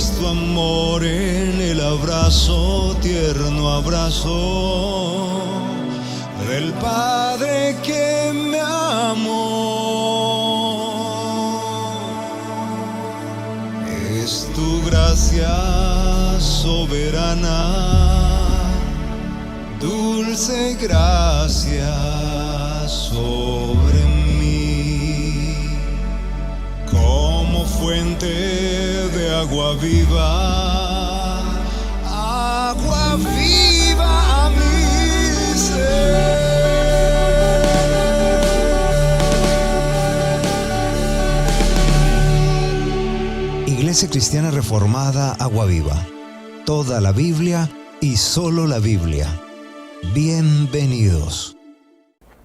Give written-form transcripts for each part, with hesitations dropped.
Es tu amor en el abrazo, tierno abrazo del Padre que me amó. Es tu gracia soberana, dulce gracia sobre mí, como fuente de agua viva a mi ser. Iglesia Cristiana Reformada Agua Viva. Toda la Biblia y solo la Biblia. Bienvenidos.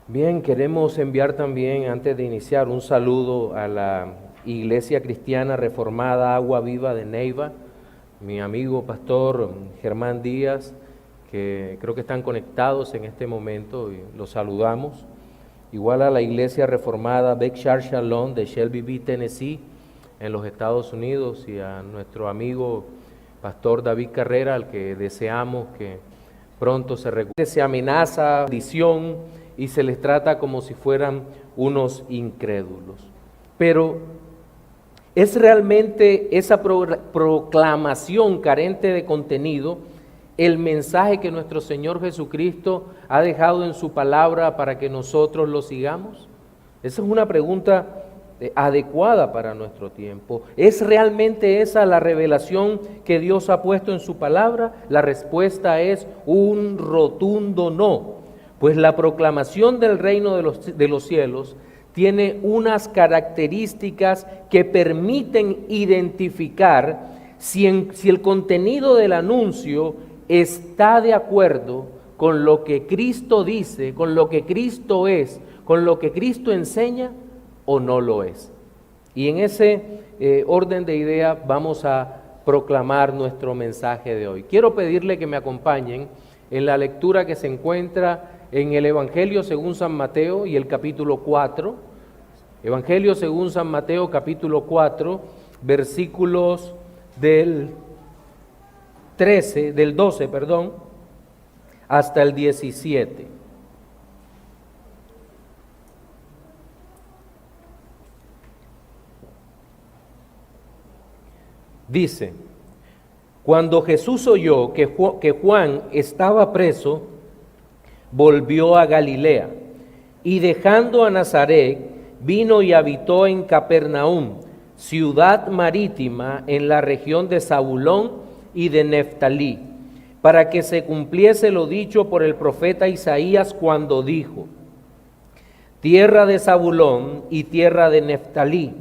Bien, queremos enviar también, antes de iniciar, un saludo a la Iglesia Cristiana Reformada Agua Viva de Neiva, mi amigo pastor Germán Díaz, que creo que están conectados en este momento y los saludamos. Igual a la Iglesia Reformada Berkshire Shalom de Shelby Beach, Tennessee, en los Estados Unidos, y a nuestro amigo pastor David Carrera, al que deseamos que pronto se recupere. Se amenaza maldición y se les trata como si fueran unos incrédulos. Pero ¿es realmente esa proclamación carente de contenido el mensaje que nuestro Señor Jesucristo ha dejado en su palabra para que nosotros lo sigamos? Esa es una pregunta adecuada para nuestro tiempo. ¿Es realmente esa la revelación que Dios ha puesto en su palabra? La respuesta es un rotundo no, pues la proclamación del reino de los cielos tiene unas características que permiten identificar si el contenido del anuncio está de acuerdo con lo que Cristo dice, con lo que Cristo es, con lo que Cristo enseña, o no lo es. Y en ese orden de ideas vamos a proclamar nuestro mensaje de hoy. Quiero pedirle que me acompañen en la lectura que se encuentra en el Evangelio según San Mateo y el capítulo 4. Evangelio según San Mateo, capítulo 4, versículos del 12, hasta el 17. Dice: cuando Jesús oyó que Juan estaba preso, volvió a Galilea, y dejando a Nazaret, vino y habitó en Capernaum, ciudad marítima en la región de Zabulón y de Neftalí, para que se cumpliese lo dicho por el profeta Isaías cuando dijo: tierra de Zabulón y tierra de Neftalí,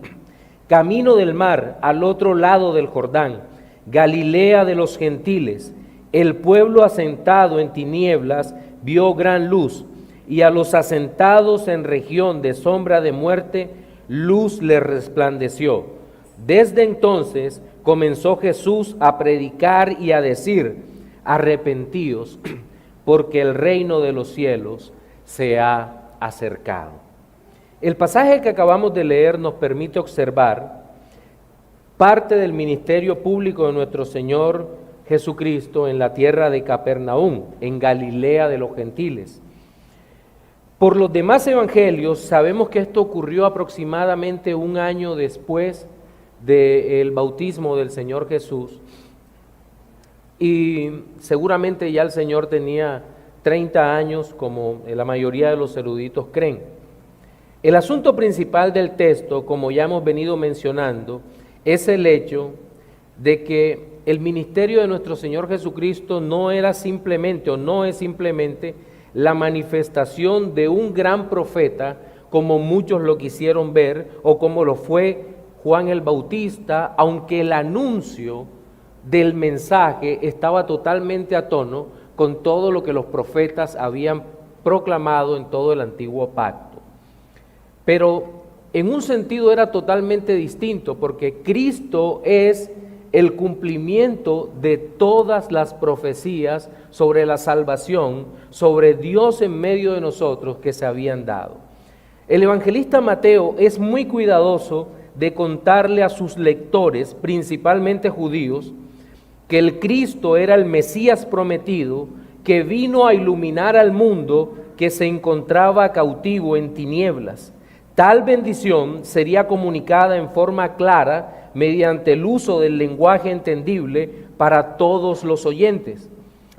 camino del mar al otro lado del Jordán, Galilea de los gentiles, el pueblo asentado en tinieblas vio gran luz, y a los asentados en región de sombra de muerte, luz les resplandeció. Desde entonces comenzó Jesús a predicar y a decir: arrepentíos, porque el reino de los cielos se ha acercado. El pasaje que acabamos de leer nos permite observar parte del ministerio público de nuestro Señor Jesucristo en la tierra de Capernaum, en Galilea de los gentiles. Por los demás evangelios sabemos que esto ocurrió aproximadamente un año después del bautismo del Señor Jesús, y seguramente ya el Señor tenía 30 años, como la mayoría de los eruditos creen. El asunto principal del texto, como ya hemos venido mencionando, es el hecho de que el ministerio de nuestro Señor Jesucristo no es simplemente la manifestación de un gran profeta, como muchos lo quisieron ver, o como lo fue Juan el Bautista, aunque el anuncio del mensaje estaba totalmente a tono con todo lo que los profetas habían proclamado en todo el antiguo pacto. Pero en un sentido era totalmente distinto, porque Cristo es el cumplimiento de todas las profecías sobre la salvación, sobre Dios en medio de nosotros que se habían dado. El evangelista Mateo es muy cuidadoso de contarle a sus lectores, principalmente judíos, que el Cristo era el Mesías prometido, que vino a iluminar al mundo que se encontraba cautivo en tinieblas. Tal bendición sería comunicada en forma clara mediante el uso del lenguaje entendible para todos los oyentes.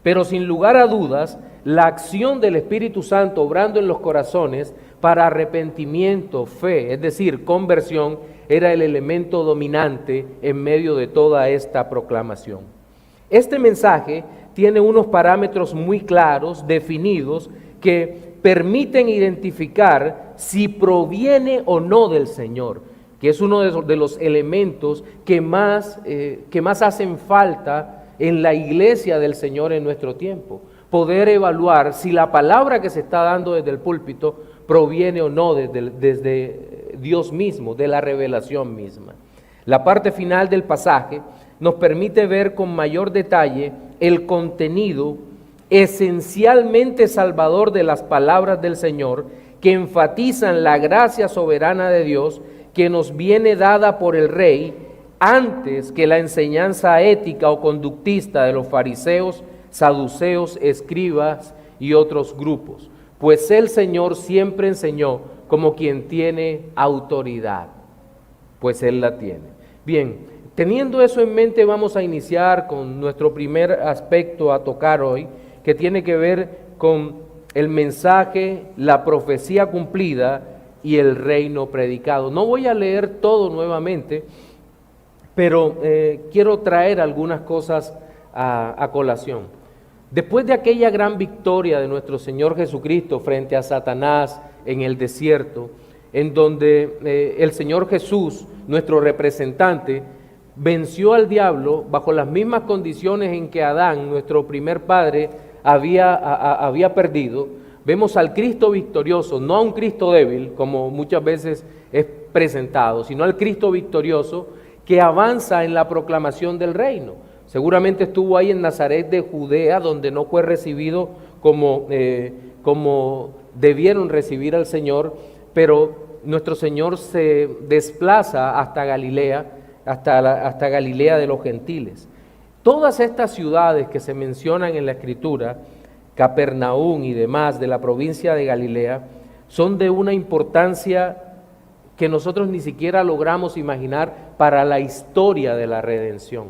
Pero sin lugar a dudas, la acción del Espíritu Santo obrando en los corazones para arrepentimiento, fe, es decir, conversión, era el elemento dominante en medio de toda esta proclamación. Este mensaje tiene unos parámetros muy claros, definidos, que permiten identificar si proviene o no del Señor, que es uno de los elementos que más hacen falta en la iglesia del Señor en nuestro tiempo. Poder evaluar si la palabra que se está dando desde el púlpito proviene o no desde Dios mismo, de la revelación misma. La parte final del pasaje nos permite ver con mayor detalle el contenido esencialmente salvador de las palabras del Señor, que enfatizan la gracia soberana de Dios que nos viene dada por el Rey antes que la enseñanza ética o conductista de los fariseos, saduceos, escribas y otros grupos. Pues el Señor siempre enseñó como quien tiene autoridad, pues Él la tiene. Bien, teniendo eso en mente, vamos a iniciar con nuestro primer aspecto a tocar hoy, que tiene que ver con el mensaje, la profecía cumplida y el reino predicado. No voy a leer todo nuevamente, pero quiero traer algunas cosas a colación. Después de aquella gran victoria de nuestro Señor Jesucristo frente a Satanás en el desierto, en donde el Señor Jesús, nuestro representante, venció al diablo bajo las mismas condiciones en que Adán, nuestro primer padre, había perdido, vemos al Cristo victorioso, no a un Cristo débil, como muchas veces es presentado, sino al Cristo victorioso que avanza en la proclamación del reino. Seguramente estuvo ahí en Nazaret de Judea, donde no fue recibido como debieron recibir al Señor, pero nuestro Señor se desplaza hasta Galilea, hasta Galilea de los gentiles. Todas estas ciudades que se mencionan en la Escritura, Capernaum y demás de la provincia de Galilea, son de una importancia que nosotros ni siquiera logramos imaginar para la historia de la redención.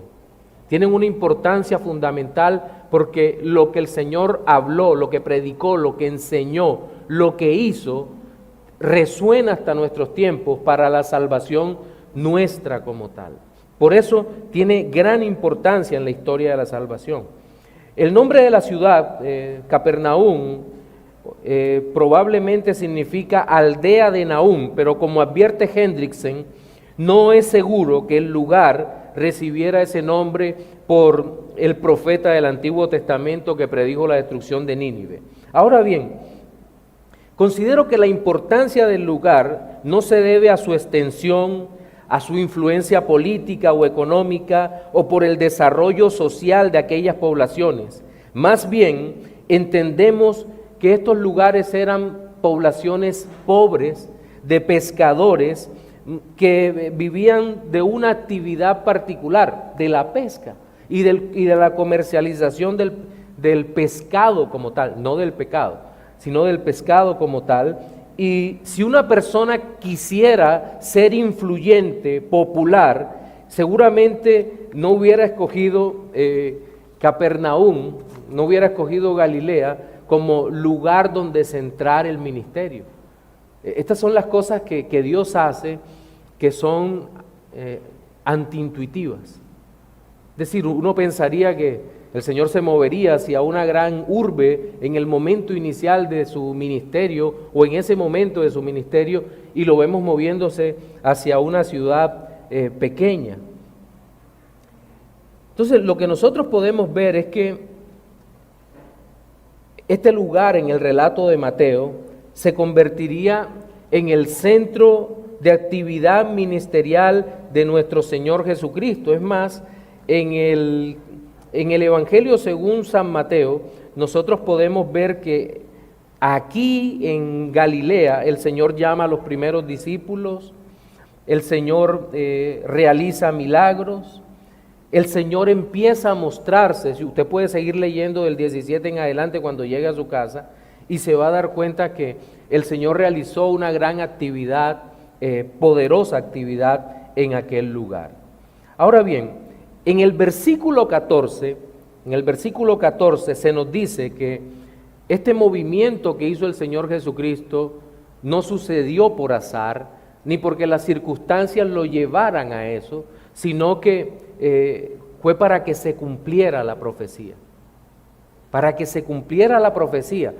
Tienen una importancia fundamental porque lo que el Señor habló, lo que predicó, lo que enseñó, lo que hizo, resuena hasta nuestros tiempos para la salvación nuestra como tal. Por eso tiene gran importancia en la historia de la salvación. El nombre de la ciudad, Capernaum, probablemente significa aldea de Nahum, pero como advierte Hendrickson, no es seguro que el lugar recibiera ese nombre por el profeta del Antiguo Testamento que predijo la destrucción de Nínive. Ahora bien, considero que la importancia del lugar no se debe a su extensión, a su influencia política o económica o por el desarrollo social de aquellas poblaciones. Más bien, entendemos que estos lugares eran poblaciones pobres, de pescadores, que vivían de una actividad particular, de la pesca y de la comercialización del pescado como tal, no del pecado, sino del pescado como tal. Y si una persona quisiera ser influyente, popular, seguramente no hubiera escogido Capernaum, no hubiera escogido Galilea como lugar donde centrar el ministerio. Estas son las cosas que Dios hace que son antiintuitivas. Es decir, uno pensaría que el Señor se movería hacia una gran urbe en el momento inicial de su ministerio o en ese momento de su ministerio y lo vemos moviéndose hacia una ciudad pequeña. Entonces, lo que nosotros podemos ver es que este lugar en el relato de Mateo se convertiría en el centro de actividad ministerial de nuestro Señor Jesucristo. Es más, en el Evangelio según San Mateo, nosotros podemos ver que aquí en Galilea el Señor llama a los primeros discípulos, el Señor realiza milagros, el Señor empieza a mostrarse. Si usted puede seguir leyendo del 17 en adelante cuando llegue a su casa y se va a dar cuenta que el Señor realizó una gran actividad, poderosa actividad en aquel lugar. Ahora bien, en el versículo 14 se nos dice que este movimiento que hizo el Señor Jesucristo no sucedió por azar, ni porque las circunstancias lo llevaran a eso, sino que fue para que se cumpliera la profecía. Para que se cumpliera la profecía.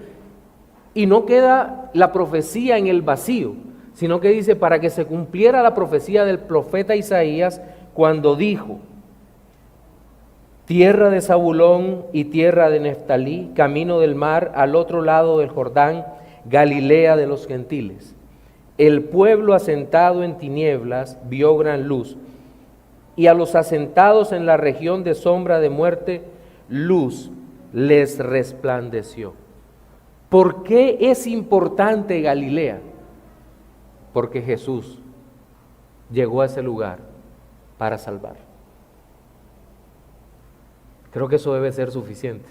Y no queda la profecía en el vacío, sino que dice para que se cumpliera la profecía del profeta Isaías cuando dijo: tierra de Zabulón y tierra de Neftalí, camino del mar, al otro lado del Jordán, Galilea de los gentiles. El pueblo asentado en tinieblas vio gran luz, y a los asentados en la región de sombra de muerte, luz les resplandeció. ¿Por qué es importante Galilea? Porque Jesús llegó a ese lugar para salvar. Creo que eso debe ser suficiente,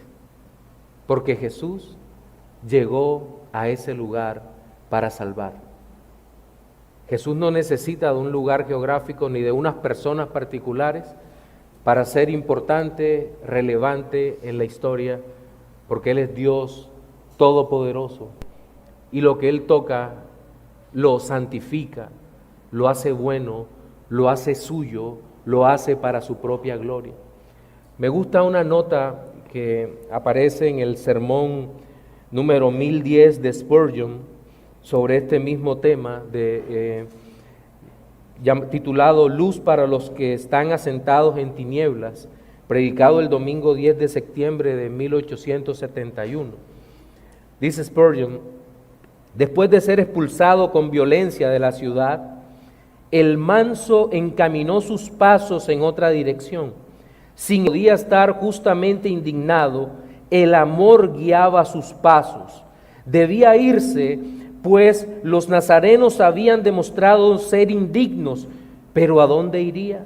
porque Jesús llegó a ese lugar para salvar. Jesús no necesita de un lugar geográfico ni de unas personas particulares para ser importante, relevante en la historia, porque Él es Dios todopoderoso y lo que Él toca lo santifica, lo hace bueno, lo hace suyo, lo hace para su propia gloria. Me gusta una nota que aparece en el sermón número 1010 de Spurgeon sobre este mismo tema titulado Luz para los que están asentados en tinieblas, predicado el domingo 10 de septiembre de 1871. Dice Spurgeon: después de ser expulsado con violencia de la ciudad, el manso encaminó sus pasos en otra dirección. Sin podía estar justamente indignado, el amor guiaba sus pasos. Debía irse, pues los nazarenos habían demostrado ser indignos, pero ¿a dónde iría?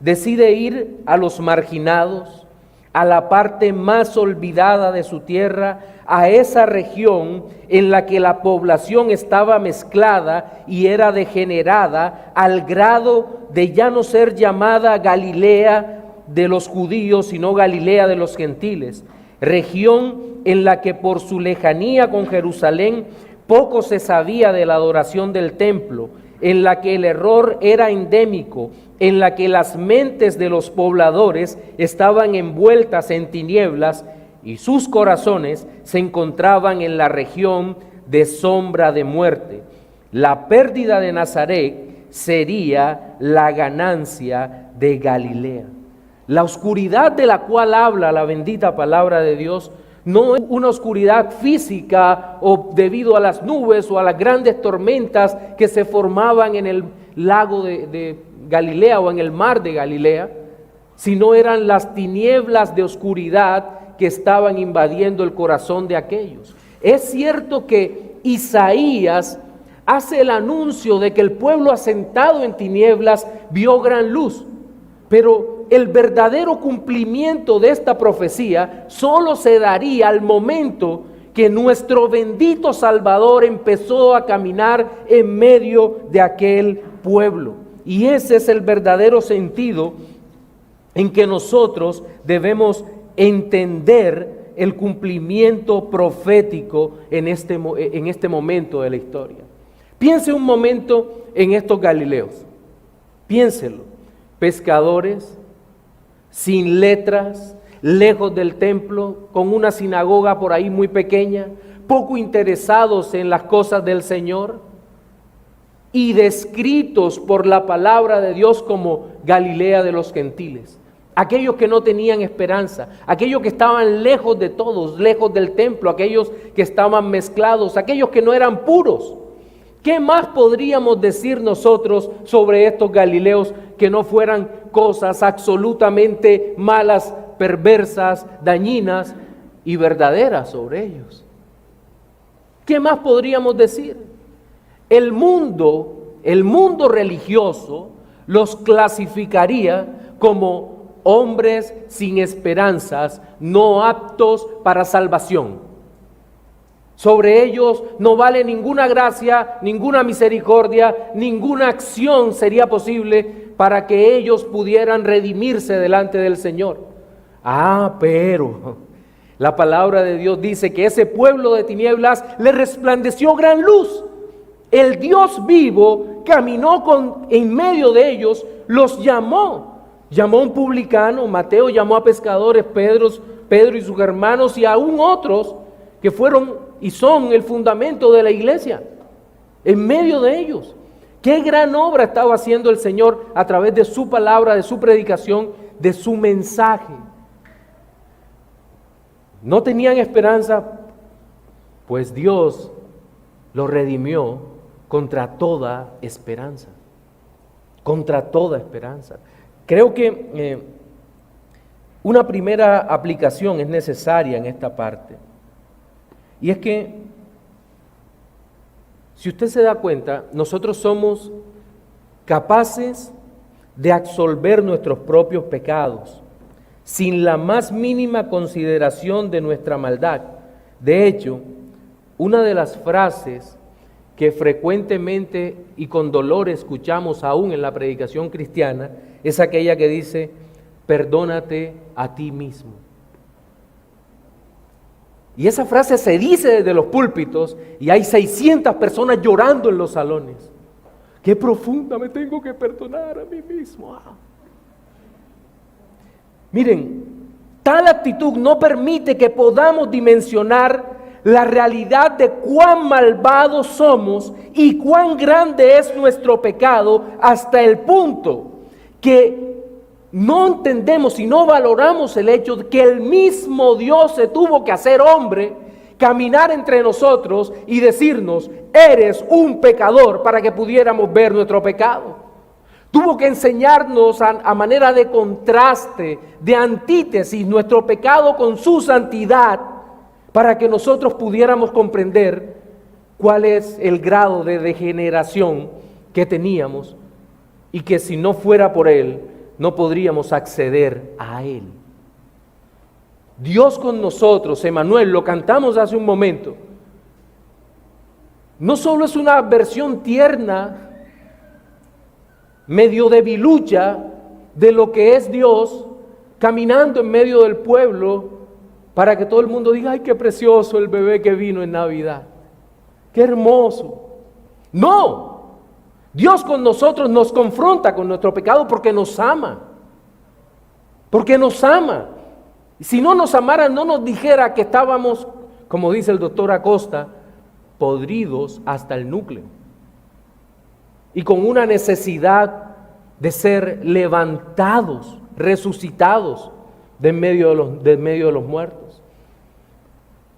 Decide ir a los marginados, a la parte más olvidada de su tierra, a esa región en la que la población estaba mezclada y era degenerada al grado de ya no ser llamada Galilea de los judíos, sino Galilea de los gentiles, región en la que por su lejanía con Jerusalén poco se sabía de la adoración del templo, en la que el error era endémico, en la que las mentes de los pobladores estaban envueltas en tinieblas y sus corazones se encontraban en la región de sombra de muerte. La pérdida de Nazaret sería la ganancia de Galilea. La oscuridad de la cual habla la bendita palabra de Dios no es una oscuridad física o debido a las nubes o a las grandes tormentas que se formaban en el lago de Galilea o en el mar de Galilea, sino eran las tinieblas de oscuridad que estaban invadiendo el corazón de aquellos. Es cierto que Isaías hace el anuncio de que el pueblo asentado en tinieblas vio gran luz, pero el verdadero cumplimiento de esta profecía solo se daría al momento que nuestro bendito Salvador empezó a caminar en medio de aquel pueblo. Y ese es el verdadero sentido en que nosotros debemos entender el cumplimiento profético en este momento de la historia. Piense un momento en estos galileos. Piénselo. Pescadores, sin letras, lejos del templo, con una sinagoga por ahí muy pequeña, poco interesados en las cosas del Señor y descritos por la palabra de Dios como Galilea de los gentiles. Aquellos que no tenían esperanza, aquellos que estaban lejos de todos, lejos del templo, aquellos que estaban mezclados, aquellos que no eran puros. ¿Qué más podríamos decir nosotros sobre estos galileos que no fueran cosas absolutamente malas, perversas, dañinas y verdaderas sobre ellos? ¿Qué más podríamos decir? El mundo el mundo religioso los clasificaría como hombres sin esperanzas, no aptos para salvación. Sobre ellos no vale ninguna gracia, ninguna misericordia, ninguna acción sería posible para que ellos pudieran redimirse delante del Señor. Pero la palabra de Dios dice que ese pueblo de tinieblas le resplandeció gran luz. El Dios vivo caminó en medio de ellos, los llamó. Llamó a un publicano, Mateo llamó a pescadores, Pedro y sus hermanos y aún otros que fueron y son el fundamento de la iglesia. En medio de ellos. Qué gran obra estaba haciendo el Señor a través de su palabra, de su predicación, de su mensaje. No tenían esperanza, pues Dios los redimió contra toda esperanza. Contra toda esperanza. Creo que una primera aplicación es necesaria en esta parte. Y es que, si usted se da cuenta, nosotros somos capaces de absolver nuestros propios pecados sin la más mínima consideración de nuestra maldad. De hecho, una de las frases que frecuentemente y con dolor escuchamos aún en la predicación cristiana es aquella que dice: perdónate a ti mismo. Y esa frase se dice desde los púlpitos y hay 600 personas llorando en los salones. Qué profunda, me tengo que perdonar a mí mismo. Miren, tal actitud no permite que podamos dimensionar la realidad de cuán malvados somos y cuán grande es nuestro pecado, hasta el punto que no entendemos y no valoramos el hecho de que el mismo Dios se tuvo que hacer hombre, caminar entre nosotros y decirnos: eres un pecador, para que pudiéramos ver nuestro pecado. Tuvo que enseñarnos a manera de contraste, de antítesis, nuestro pecado con su santidad, para que nosotros pudiéramos comprender cuál es el grado de degeneración que teníamos y que si no fuera por Él, no podríamos acceder a Él. Dios con nosotros, Emmanuel, lo cantamos hace un momento. No solo es una versión tierna, medio debilucha de lo que es Dios, caminando en medio del pueblo para que todo el mundo diga: ay, qué precioso el bebé que vino en Navidad, qué hermoso. No, Dios con nosotros nos confronta con nuestro pecado porque nos ama. Porque nos ama. Si no nos amara, no nos dijera que estábamos, como dice el doctor Acosta, podridos hasta el núcleo. Y con una necesidad de ser levantados, resucitados de en medio de los muertos.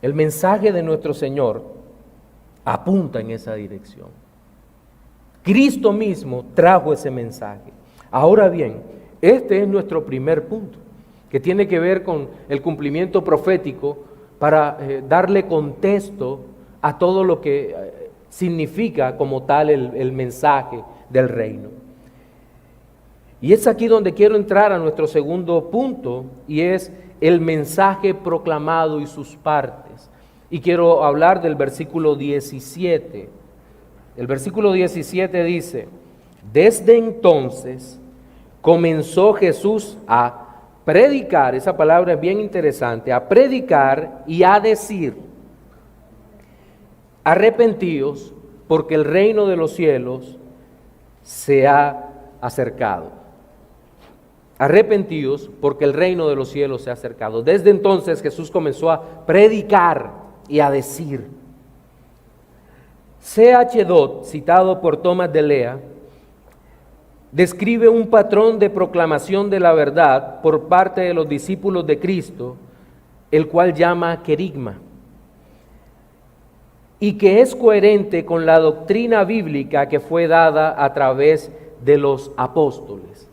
El mensaje de nuestro Señor apunta en esa dirección. Cristo mismo trajo ese mensaje. Ahora bien, este es nuestro primer punto, que tiene que ver con el cumplimiento profético para darle contexto a todo lo que significa como tal el mensaje del reino. Y es aquí donde quiero entrar a nuestro segundo punto, y es el mensaje proclamado y sus partes. Y quiero hablar del versículo 17. El versículo 17 dice: desde entonces comenzó Jesús a predicar, esa palabra es bien interesante, a predicar y a decir: arrepentíos, porque el reino de los cielos se ha acercado. Arrepentíos, porque el reino de los cielos se ha acercado. Desde entonces Jesús comenzó a predicar y a decir. C.H. Dodd, citado por Tomás de Lea, describe un patrón de proclamación de la verdad por parte de los discípulos de Cristo, el cual llama querigma, y que es coherente con la doctrina bíblica que fue dada a través de los apóstoles.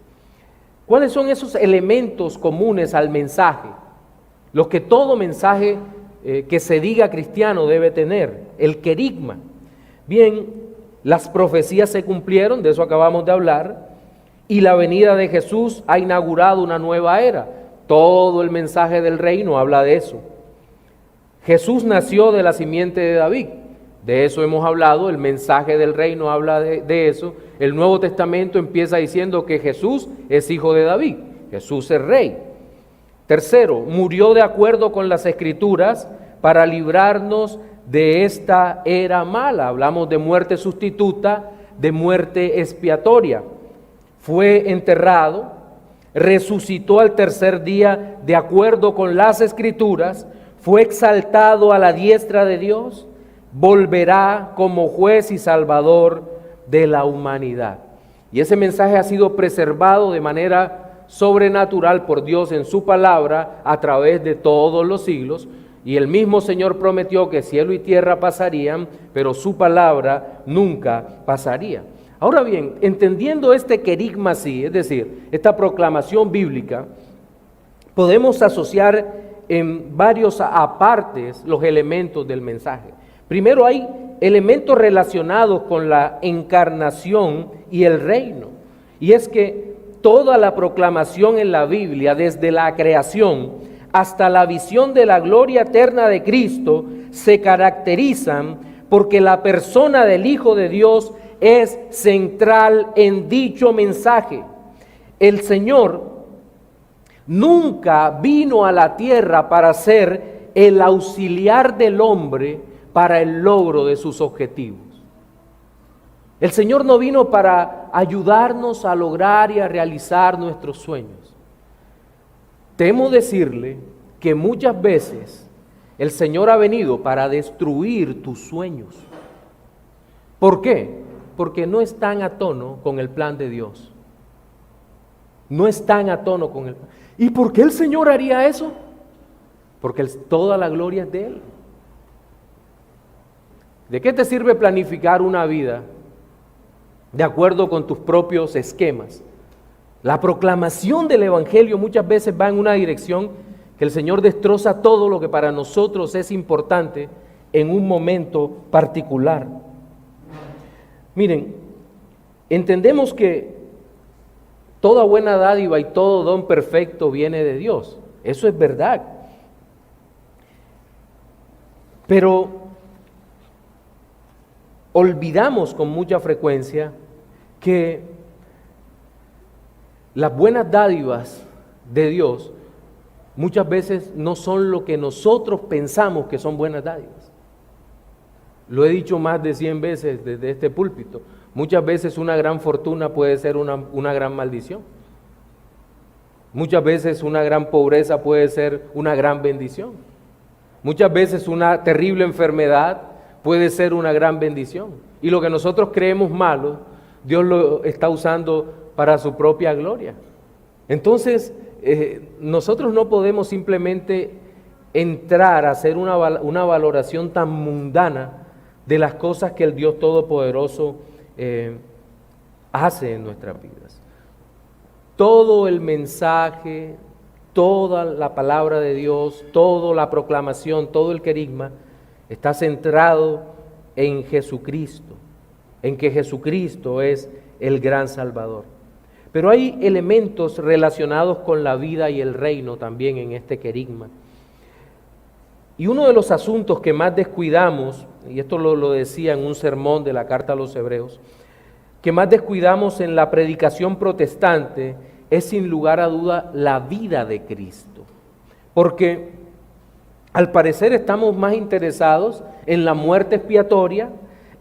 ¿Cuáles son esos elementos comunes al mensaje? Los que todo mensaje que se diga cristiano debe tener, el querigma. Bien, las profecías se cumplieron, de eso acabamos de hablar, y la venida de Jesús ha inaugurado una nueva era. Todo el mensaje del reino habla de eso. Jesús nació de la simiente de David, de eso hemos hablado, el mensaje del reino habla de eso. El Nuevo Testamento empieza diciendo que Jesús es hijo de David, Jesús es rey. Tercero, murió de acuerdo con las Escrituras para librarnos de esta era mala. Hablamos de muerte sustituta, de muerte expiatoria. Fue enterrado, resucitó al tercer día de acuerdo con las Escrituras, fue exaltado a la diestra de Dios, volverá como juez y salvador de la humanidad. Y ese mensaje ha sido preservado de manera sobrenatural por Dios en su palabra a través de todos los siglos. Y el mismo Señor prometió que cielo y tierra pasarían, pero su palabra nunca pasaría. Ahora bien, entendiendo este querigma así, es decir, esta proclamación bíblica, podemos asociar en varios apartes los elementos del mensaje. Primero hay elementos relacionados con la encarnación y el reino. Y es que toda la proclamación en la Biblia, desde la creación hasta la visión de la gloria eterna de Cristo, se caracterizan porque la persona del Hijo de Dios es central en dicho mensaje. El Señor nunca vino a la tierra para ser el auxiliar del hombre para el logro de sus objetivos. El Señor no vino para ayudarnos a lograr y a realizar nuestros sueños. Temo decirle que muchas veces el Señor ha venido para destruir tus sueños. ¿Por qué? Porque no están a tono con el plan de Dios. No están a tono con el plan. ¿Y por qué el Señor haría eso? Porque toda la gloria es de Él. ¿De qué te sirve planificar una vida de acuerdo con tus propios esquemas? La proclamación del Evangelio muchas veces va en una dirección que el Señor destroza todo lo que para nosotros es importante en un momento particular. Miren, entendemos que toda buena dádiva y todo don perfecto viene de Dios. Eso es verdad. Pero olvidamos con mucha frecuencia que las buenas dádivas de Dios muchas veces no son lo que nosotros pensamos que son buenas dádivas. Lo he dicho más de 100 veces desde este púlpito. Muchas veces una gran fortuna puede ser una gran maldición. Muchas veces una gran pobreza puede ser una gran bendición. Muchas veces una terrible enfermedad puede ser una gran bendición. Y lo que nosotros creemos malo, Dios lo está usando para su propia gloria. Entonces, nosotros no podemos simplemente entrar a hacer una valoración tan mundana de las cosas que el Dios Todopoderoso hace en nuestras vidas. Todo el mensaje, toda la palabra de Dios, toda la proclamación, todo el querigma está centrado en Jesucristo, en que Jesucristo es el gran Salvador. Pero hay elementos relacionados con la vida y el reino también en este querigma. Y uno de los asuntos que más descuidamos, y esto lo decía en un sermón de la carta a los Hebreos, que más descuidamos en la predicación protestante es sin lugar a duda la vida de Cristo. Porque al parecer estamos más interesados en la muerte expiatoria,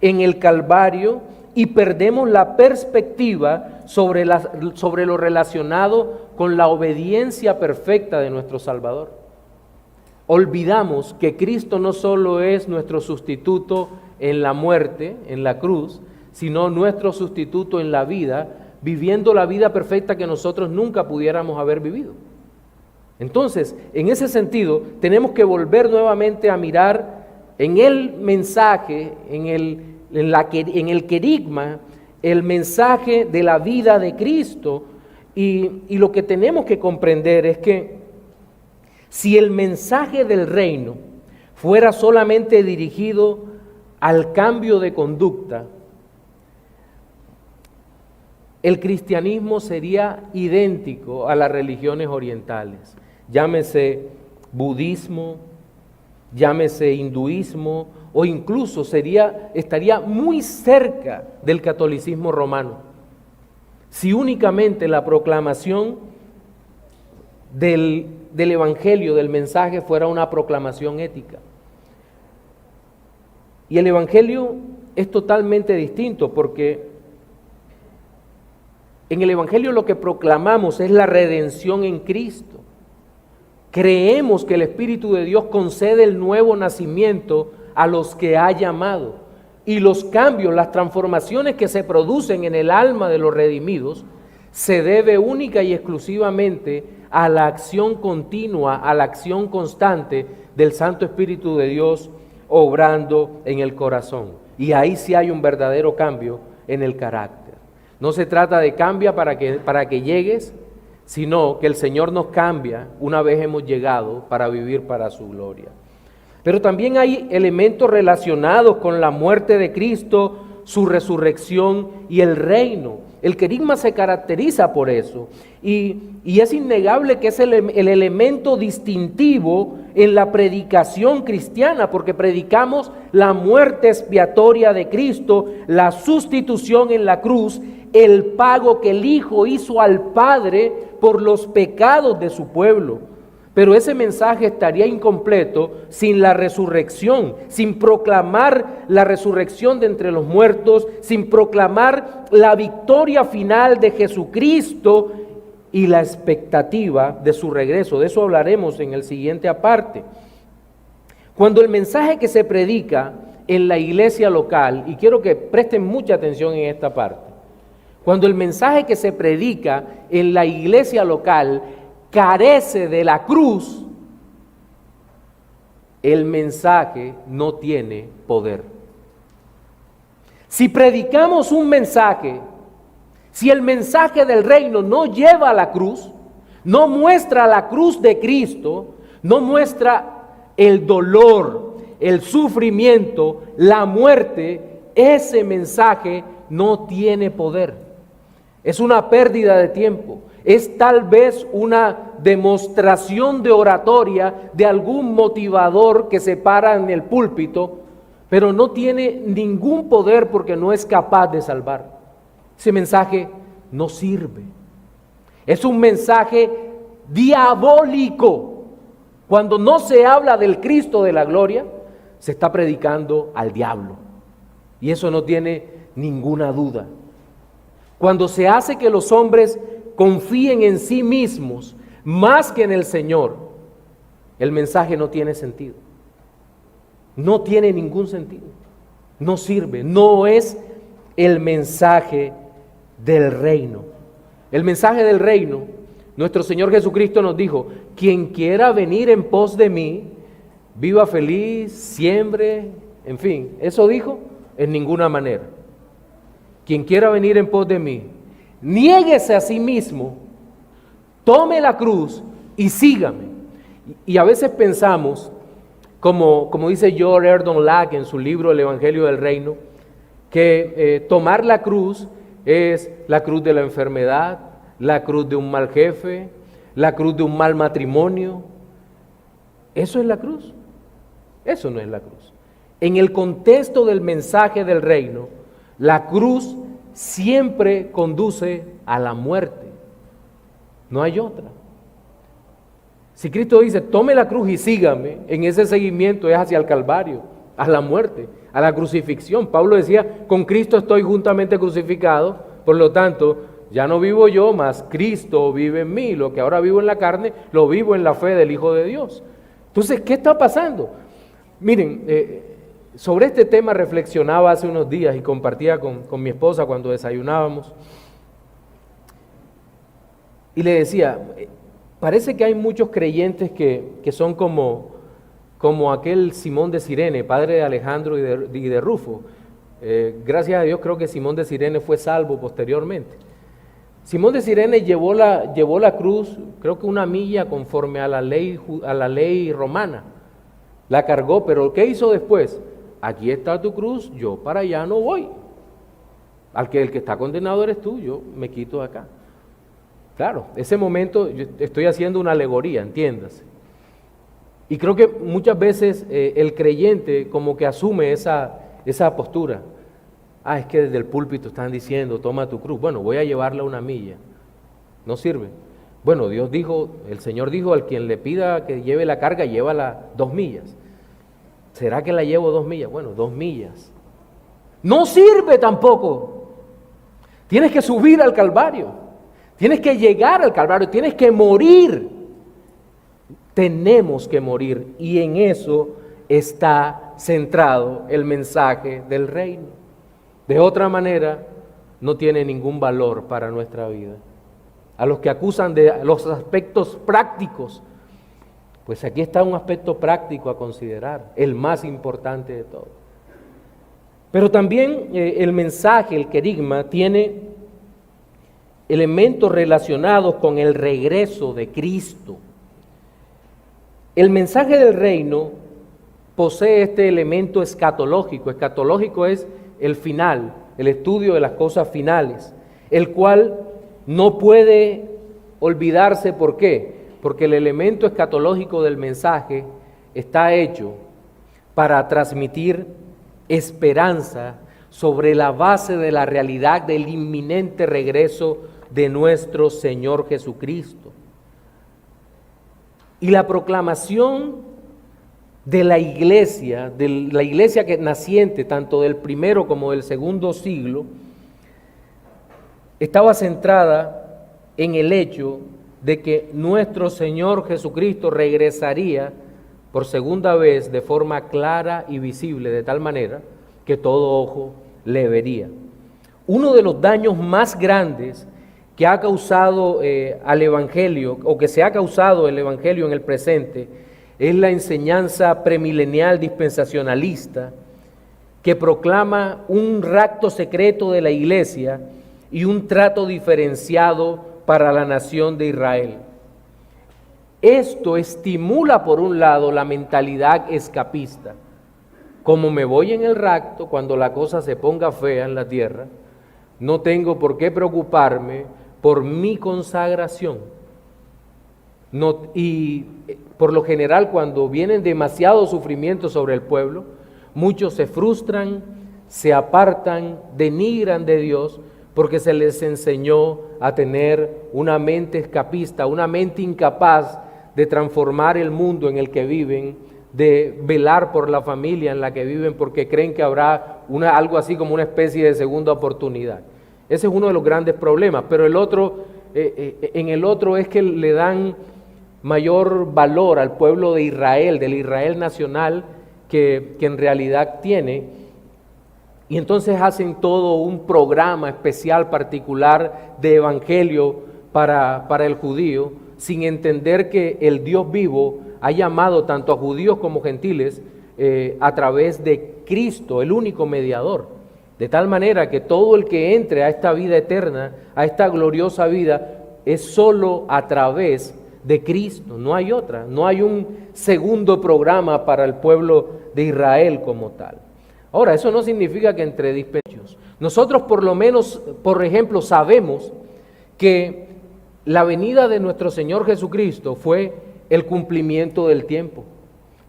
en el Calvario, y perdemos la perspectiva sobre lo relacionado con la obediencia perfecta de nuestro Salvador. Olvidamos que Cristo no solo es nuestro sustituto en la muerte, en la cruz, sino nuestro sustituto en la vida, viviendo la vida perfecta que nosotros nunca pudiéramos haber vivido. Entonces, en ese sentido, tenemos que volver nuevamente a mirar en el mensaje, en el querigma, el mensaje de la vida de Cristo, y lo que tenemos que comprender es que si el mensaje del reino fuera solamente dirigido al cambio de conducta, el cristianismo sería idéntico a las religiones orientales. Llámese budismo, llámese hinduismo, o incluso estaría muy cerca del catolicismo romano, si únicamente la proclamación del evangelio, del mensaje, fuera una proclamación ética. Y el evangelio es totalmente distinto, porque en el evangelio lo que proclamamos es la redención en Cristo. Creemos que el Espíritu de Dios concede el nuevo nacimiento a los que ha llamado, y los cambios, las transformaciones que se producen en el alma de los redimidos se debe única y exclusivamente a la acción continua, a la acción constante del Santo Espíritu de Dios obrando en el corazón. Y ahí sí hay un verdadero cambio en el carácter. No se trata de cambia para que llegues, sino que el Señor nos cambia una vez hemos llegado para vivir para su gloria. Pero también hay elementos relacionados con la muerte de Cristo, su resurrección y el reino. El querigma se caracteriza por eso, y es innegable que es el elemento distintivo en la predicación cristiana, porque predicamos la muerte expiatoria de Cristo, la sustitución en la cruz, el pago que el Hijo hizo al Padre por los pecados de su pueblo. Pero ese mensaje estaría incompleto sin la resurrección, sin proclamar la resurrección de entre los muertos, sin proclamar la victoria final de Jesucristo y la expectativa de su regreso. De eso hablaremos en el siguiente aparte. Cuando el mensaje que se predica en la iglesia local, y quiero que presten mucha atención en esta parte, cuando el mensaje que se predica en la iglesia local carece de la cruz, el mensaje no tiene poder. Si predicamos un mensaje, si el mensaje del reino no lleva a la cruz, no muestra la cruz de Cristo, no muestra el dolor, el sufrimiento, la muerte, ese mensaje no tiene poder. Es una pérdida de tiempo. Es tal vez una demostración de oratoria de algún motivador que se para en el púlpito, pero no tiene ningún poder porque no es capaz de salvar. Ese mensaje no sirve. Es un mensaje diabólico. Cuando no se habla del Cristo de la gloria, se está predicando al diablo. Y eso no tiene ninguna duda. Cuando se hace que los hombres confíen en sí mismos más que en el Señor, el mensaje no tiene sentido. No tiene ningún sentido. No sirve. No es el mensaje del reino. El mensaje del reino, nuestro Señor Jesucristo nos dijo: quien quiera venir en pos de mí, viva feliz, siembre, en fin, eso dijo, en ninguna manera. Quien quiera venir en pos de mí, niéguese a sí mismo, tome la cruz y sígame. Y a veces pensamos, como dice George Erdon Lack en su libro El Evangelio del Reino, que tomar la cruz es la cruz de la enfermedad, la cruz de un mal jefe, la cruz de un mal matrimonio. ¿Eso es la cruz? Eso no es la cruz. En el contexto del mensaje del reino, la cruz siempre conduce a la muerte. No hay otra. Si Cristo dice, tome la cruz y sígame, en ese seguimiento es hacia el Calvario, a la muerte, a la crucifixión. Pablo decía, con Cristo estoy juntamente crucificado, por lo tanto, ya no vivo yo, mas Cristo vive en mí. Lo que ahora vivo en la carne, lo vivo en la fe del Hijo de Dios. Entonces, ¿qué está pasando? Miren, sobre este tema reflexionaba hace unos días y compartía con mi esposa cuando desayunábamos. Y le decía, parece que hay muchos creyentes que son como aquel Simón de Cirene, padre de Alejandro y de Rufo. Gracias a Dios creo que Simón de Cirene fue salvo posteriormente. Simón de Cirene llevó la cruz, creo que 1 milla conforme a la ley romana. La cargó, pero ¿qué hizo después? Aquí está tu cruz, yo para allá no voy. El que está condenado eres tú, yo me quito de acá. Claro, ese momento yo estoy haciendo una alegoría, entiéndase. Y creo que muchas veces el creyente como que asume esa postura. Es que desde el púlpito están diciendo, toma tu cruz. Bueno, voy a llevarla una milla. No sirve. Bueno, Dios dijo, el Señor dijo, al quien le pida que lleve la carga, llévala 2 millas. ¿Será que la llevo 2 millas? Bueno, 2 millas. No sirve tampoco. Tienes que subir al Calvario. Tienes que llegar al Calvario. Tienes que morir. Tenemos que morir. Y en eso está centrado el mensaje del reino. De otra manera, no tiene ningún valor para nuestra vida. A los que acusan de los aspectos prácticos, pues aquí está un aspecto práctico a considerar, el más importante de todo. Pero también el mensaje, el querigma, tiene elementos relacionados con el regreso de Cristo. El mensaje del reino posee este elemento escatológico. Escatológico es el final, el estudio de las cosas finales, el cual no puede olvidarse. ¿Por qué? Porque el elemento escatológico del mensaje está hecho para transmitir esperanza sobre la base de la realidad del inminente regreso de nuestro Señor Jesucristo. Y la proclamación de la iglesia que naciente, tanto del primero como del segundo siglo, estaba centrada en el hecho de que nuestro Señor Jesucristo regresaría por segunda vez de forma clara y visible, de tal manera que todo ojo le vería. Uno de los daños más grandes que ha causado al Evangelio, o que se ha causado el Evangelio en el presente, es la enseñanza premilenial dispensacionalista que proclama un rapto secreto de la iglesia y un trato diferenciado para la nación de Israel. Esto estimula, por un lado, la mentalidad escapista. Como me voy en el rapto, cuando la cosa se ponga fea en la tierra, no tengo por qué preocuparme por mi consagración. Y por lo general, cuando vienen demasiados sufrimientos sobre el pueblo, muchos se frustran, se apartan, denigran de Dios, porque se les enseñó a tener una mente escapista, una mente incapaz de transformar el mundo en el que viven, de velar por la familia en la que viven, porque creen que habrá algo así como una especie de segunda oportunidad. Ese es uno de los grandes problemas, pero en el otro es que le dan mayor valor al pueblo de Israel, del Israel nacional que en realidad tiene. Y entonces hacen todo un programa especial, particular de evangelio para el judío, sin entender que el Dios vivo ha llamado tanto a judíos como gentiles a través de Cristo, el único mediador. De tal manera que todo el que entre a esta vida eterna, a esta gloriosa vida, es solo a través de Cristo, no hay otra, no hay un segundo programa para el pueblo de Israel como tal. Ahora, eso no significa que entre dispensarios. Nosotros por lo menos, por ejemplo, sabemos que la venida de nuestro Señor Jesucristo fue el cumplimiento del tiempo,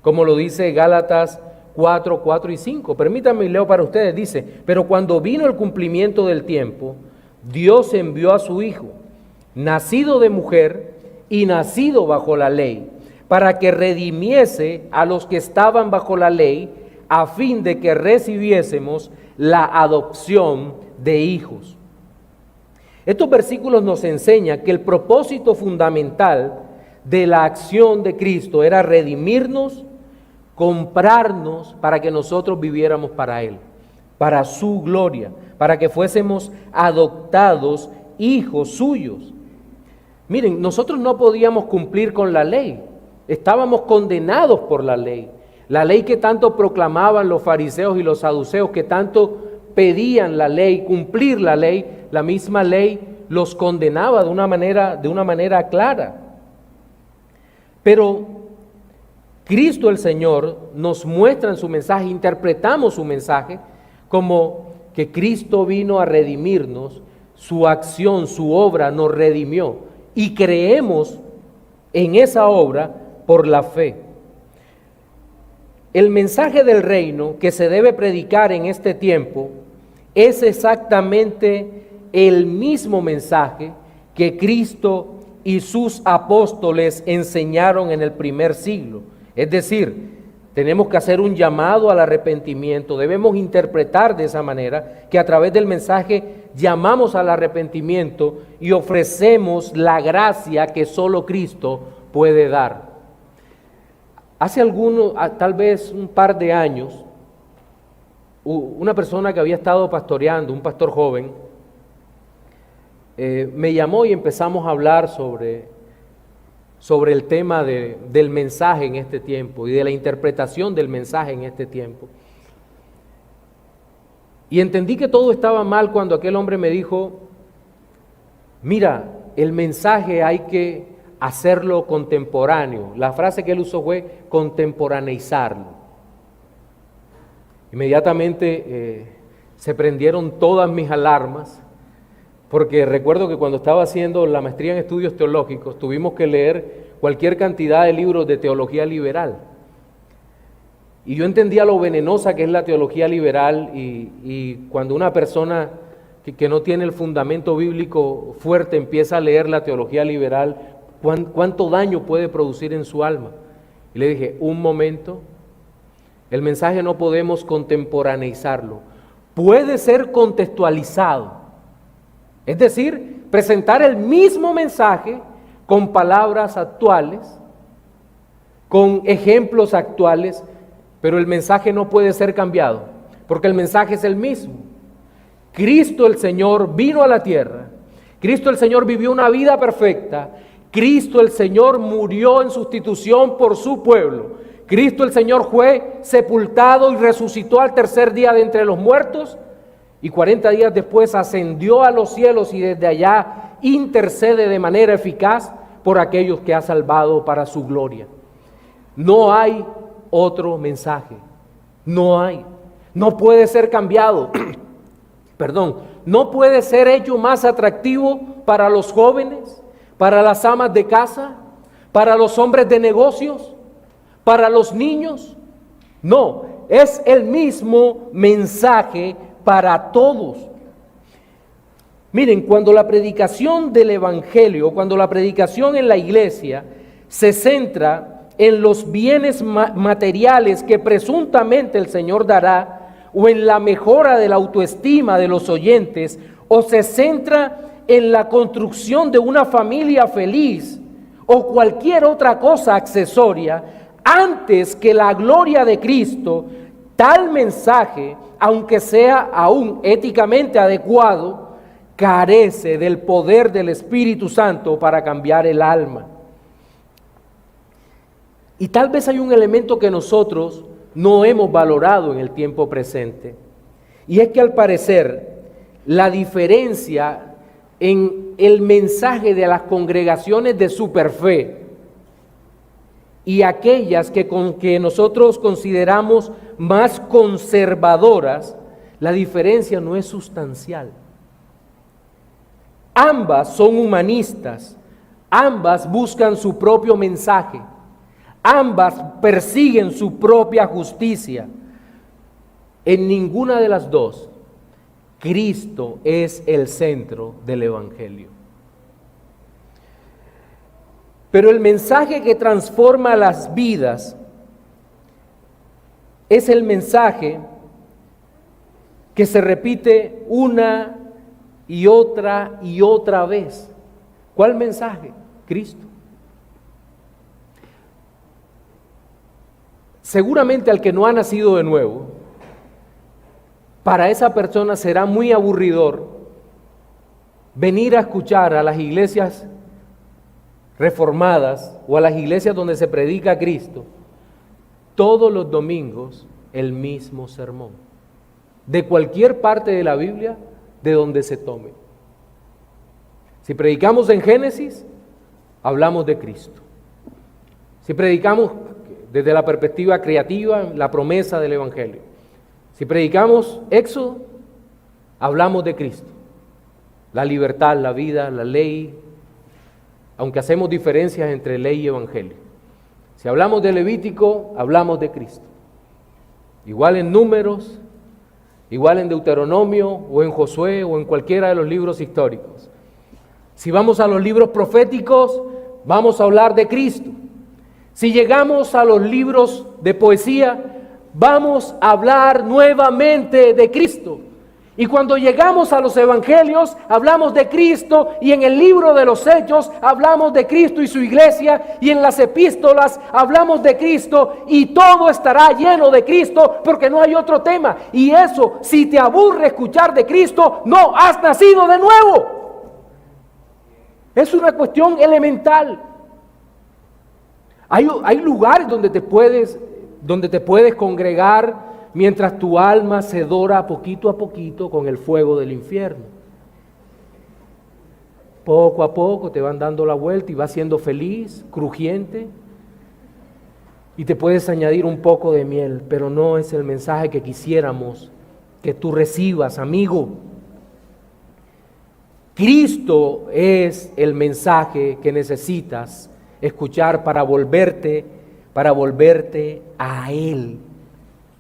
como lo dice Gálatas 4, 4 y 5. Permítanme, leo para ustedes, dice: pero cuando vino el cumplimiento del tiempo, Dios envió a su Hijo, nacido de mujer y nacido bajo la ley, para que redimiese a los que estaban bajo la ley, a fin de que recibiésemos la adopción de hijos. Estos versículos nos enseñan que el propósito fundamental de la acción de Cristo era redimirnos, comprarnos para que nosotros viviéramos para Él, para su gloria, para que fuésemos adoptados hijos suyos. Miren, nosotros no podíamos cumplir con la ley, estábamos condenados por la ley que tanto proclamaban los fariseos y los saduceos, que tanto pedían la ley, cumplir la ley. La misma ley los condenaba de una manera clara. Pero Cristo el Señor nos muestra en su mensaje, interpretamos su mensaje como que Cristo vino a redimirnos, su acción, su obra nos redimió y creemos en esa obra por la fe. El mensaje del reino que se debe predicar en este tiempo es exactamente el mismo mensaje que Cristo y sus apóstoles enseñaron en el primer siglo. Es decir, tenemos que hacer un llamado al arrepentimiento, debemos interpretar de esa manera que a través del mensaje llamamos al arrepentimiento y ofrecemos la gracia que solo Cristo puede dar. Hace tal vez un par de años, una persona que había estado pastoreando, un pastor joven, me llamó y empezamos a hablar sobre el tema del mensaje en este tiempo y de la interpretación del mensaje en este tiempo. Y entendí que todo estaba mal cuando aquel hombre me dijo, mira, el mensaje hay que hacerlo contemporáneo. La frase que él usó fue contemporaneizarlo. Inmediatamente se prendieron todas mis alarmas, porque recuerdo que cuando estaba haciendo la maestría en estudios teológicos tuvimos que leer cualquier cantidad de libros de teología liberal. Y yo entendía lo venenosa que es la teología liberal y cuando una persona que no tiene el fundamento bíblico fuerte empieza a leer la teología liberal, ¿cuánto daño puede producir en su alma? Y le dije, un momento, el mensaje no podemos contemporaneizarlo, puede ser contextualizado. Es decir, presentar el mismo mensaje con palabras actuales, con ejemplos actuales, pero el mensaje no puede ser cambiado, porque el mensaje es el mismo. Cristo el Señor vino a la tierra, Cristo el Señor vivió una vida perfecta, Cristo el Señor murió en sustitución por su pueblo, Cristo el Señor fue sepultado y resucitó al tercer día de entre los muertos, y 40 días después ascendió a los cielos y desde allá intercede de manera eficaz por aquellos que ha salvado para su gloria. No hay otro mensaje, no hay, no puede ser cambiado, no puede ser hecho más atractivo para los jóvenes, para las amas de casa, para los hombres de negocios, para los niños. No, es el mismo mensaje para todos. Miren, cuando la predicación del Evangelio, cuando la predicación en la iglesia se centra en los bienes materiales que presuntamente el Señor dará, o en la mejora de la autoestima de los oyentes, o se centra en la construcción de una familia feliz, o cualquier otra cosa accesoria, antes que la gloria de Cristo, tal mensaje, aunque sea aún éticamente adecuado, carece del poder del Espíritu Santo para cambiar el alma. Y tal vez hay un elemento que nosotros no hemos valorado en el tiempo presente, y es que al parecer la diferencia en el mensaje de las congregaciones de superfe y aquellas que nosotros consideramos más conservadoras, la diferencia no es sustancial. Ambas son humanistas, ambas buscan su propio mensaje, ambas persiguen su propia justicia. En ninguna de las dos, Cristo es el centro del Evangelio. Pero el mensaje que transforma las vidas es el mensaje que se repite una y otra vez. ¿Cuál mensaje? Cristo. Seguramente al que no ha nacido de nuevo, para esa persona será muy aburridor venir a escuchar a las iglesias reformadas o a las iglesias donde se predica a Cristo todos los domingos el mismo sermón, de cualquier parte de la Biblia, de donde se tome. Si predicamos en Génesis, hablamos de Cristo. Si predicamos desde la perspectiva creativa, la promesa del Evangelio. Si predicamos Éxodo, hablamos de Cristo. La libertad, la vida, la ley, aunque hacemos diferencias entre ley y evangelio. Si hablamos de Levítico, hablamos de Cristo. Igual en Números, igual en Deuteronomio, o en Josué, o en cualquiera de los libros históricos. Si vamos a los libros proféticos, vamos a hablar de Cristo. Si llegamos a los libros de poesía, vamos a hablar nuevamente de Cristo. Y cuando llegamos a los evangelios, hablamos de Cristo, y en el libro de los Hechos hablamos de Cristo y su iglesia, y en las epístolas hablamos de Cristo, y todo estará lleno de Cristo, porque no hay otro tema. Y eso, si te aburre escuchar de Cristo, no has nacido de nuevo. Es una cuestión elemental. Hay lugares donde te puedes congregar mientras tu alma se dora poquito a poquito con el fuego del infierno. Poco a poco te van dando la vuelta y vas siendo feliz, crujiente, y te puedes añadir un poco de miel, pero no es el mensaje que quisiéramos que tú recibas, amigo. Cristo es el mensaje que necesitas escuchar para volverte a Él,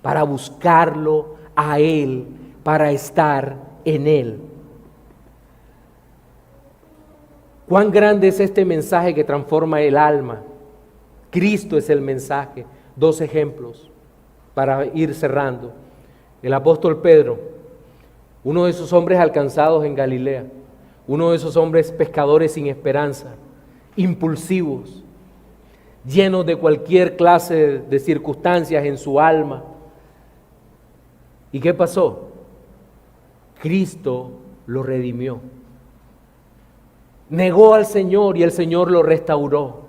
para buscarlo a Él, para estar en Él. ¿Cuán grande es este mensaje que transforma el alma? Cristo es el mensaje. 2 ejemplos para ir cerrando. El apóstol Pedro, uno de esos hombres alcanzados en Galilea, uno de esos hombres pescadores sin esperanza, impulsivos, llenos de cualquier clase de circunstancias en su alma. ¿Y qué pasó? Cristo lo redimió. Negó al Señor y el Señor lo restauró.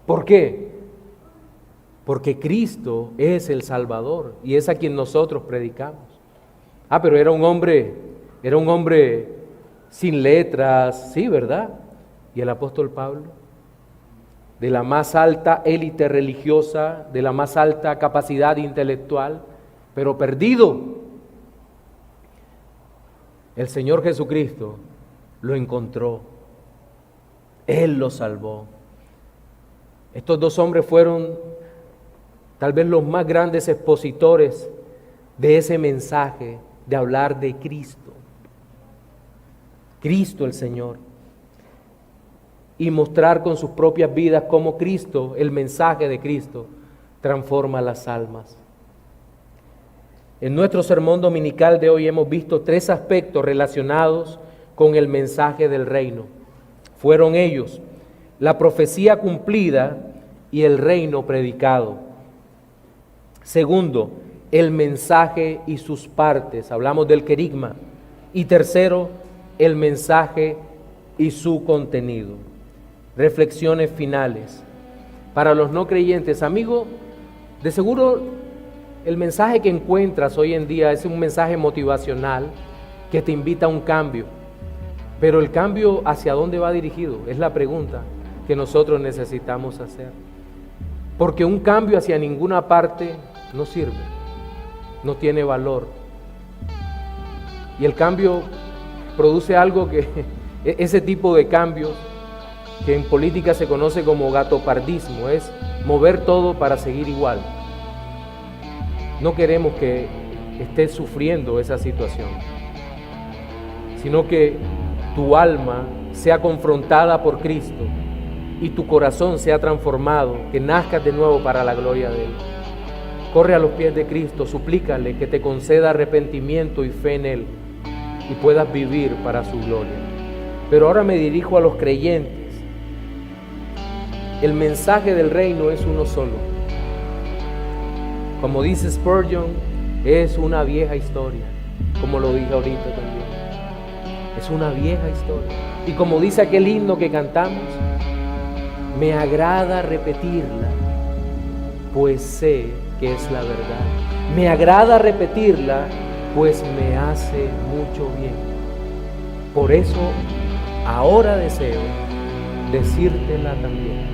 ¿Por qué? Porque Cristo es el Salvador y es a quien nosotros predicamos. Pero era un hombre sin letras, sí, ¿verdad? Y el apóstol Pablo, de la más alta élite religiosa, de la más alta capacidad intelectual, pero perdido. El Señor Jesucristo lo encontró. Él lo salvó. Estos 2 hombres fueron tal vez los más grandes expositores de ese mensaje de hablar de Cristo. Cristo el Señor. Y mostrar con sus propias vidas cómo Cristo, el mensaje de Cristo, transforma las almas. En nuestro sermón dominical de hoy hemos visto 3 aspectos relacionados con el mensaje del reino. Fueron ellos: la profecía cumplida y el reino predicado. Segundo, el mensaje y sus partes. Hablamos del querigma. Y tercero, el mensaje y su contenido. Reflexiones finales. Para los no creyentes, amigo, de seguro el mensaje que encuentras hoy en día es un mensaje motivacional que te invita a un cambio. Pero el cambio, ¿hacia dónde va dirigido? Es la pregunta que nosotros necesitamos hacer. Porque un cambio hacia ninguna parte no sirve, no tiene valor. Y el cambio produce algo que, ese tipo de cambios que en política se conoce como gatopardismo, es mover todo para seguir igual. No queremos que estés sufriendo esa situación, sino que tu alma sea confrontada por Cristo y tu corazón sea transformado, que nazcas de nuevo para la gloria de Él. Corre a los pies de Cristo, suplícale que te conceda arrepentimiento y fe en Él y puedas vivir para su gloria. Pero ahora me dirijo a los creyentes. El mensaje del reino es uno solo. Como dice Spurgeon, es una vieja historia, como lo dije ahorita también. Es una vieja historia. Y como dice aquel himno que cantamos, me agrada repetirla, pues sé que es la verdad. Me agrada repetirla, pues me hace mucho bien. Por eso, ahora deseo decírtela también.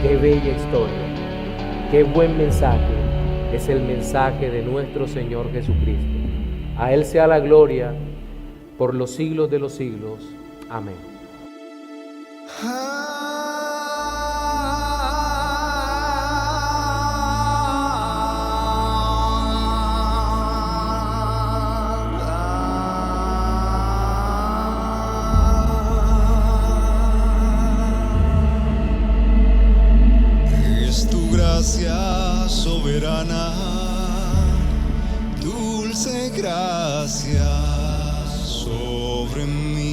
Qué bella historia, qué buen mensaje es el mensaje de nuestro Señor Jesucristo. A Él sea la gloria por los siglos de los siglos. Amén. Es tu gracia soberana, dulce gracia sobre mí.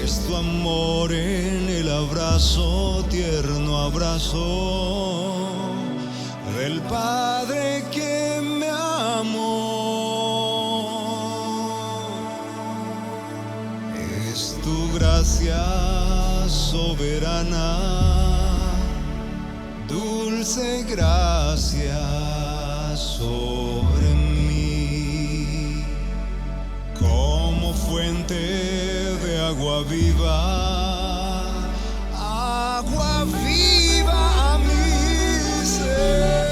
Es tu amor en el abrazo, tierno abrazo del Padre que me amó. Es tu gracia soberana, dulce gracia sobre mí, como fuente de agua viva a mi ser.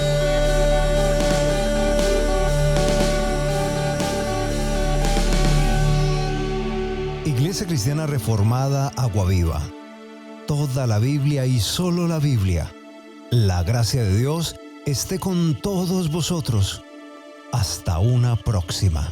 Iglesia Cristiana Reformada Agua Viva. Toda la Biblia y solo la Biblia. La gracia de Dios esté con todos vosotros. Hasta una próxima.